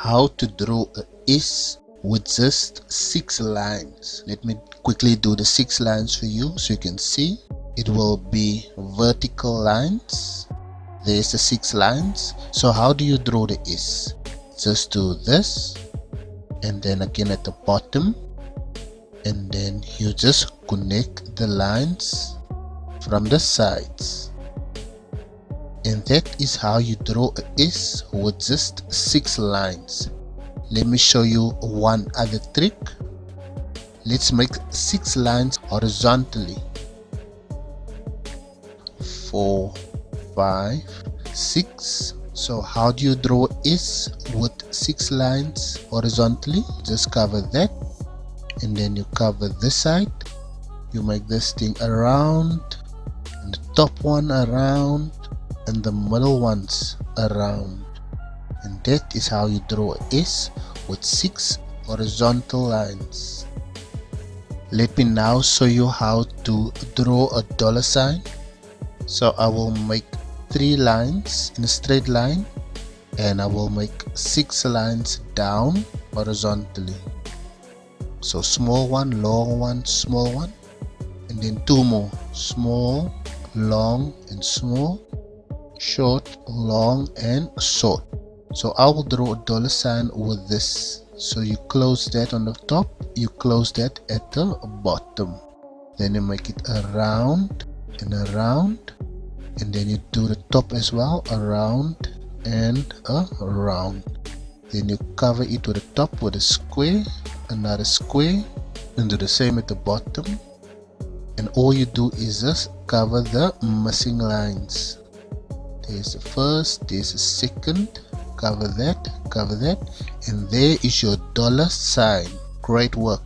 how to draw a S with just 6 lines. Let me quickly do the 6 lines for you so you can see. It will be vertical lines. There's the 6 lines. So how do you draw the S? Just do this, and then again at the bottom, and then you just connect the lines from the sides. And that is how you draw a S with just 6 lines. Let me show you one other trick. Let's make 6 lines horizontally. 4, 5, 6. So how do you draw S with 6 lines horizontally? Just cover that, and then you cover this side. You make this thing around, and the top one around, and the middle ones around. And that is how you draw a S with 6 horizontal lines. Let me now show you how to draw a dollar sign. So I will make 3 lines in a straight line, and I will make 6 lines down horizontally. So small one, long one, small one, and then 2 more, small, long and small, short, long and short. So I will draw a dollar sign with this. So you close that on the top, you close that at the bottom, then you make it around and around, and then you do the top as well, around and around. Then you cover it with the top with a square, another square, and do the same at the bottom. And all you do is just cover the missing lines. There's the first, there's the second, cover that, and there is your dollar sign. Great work.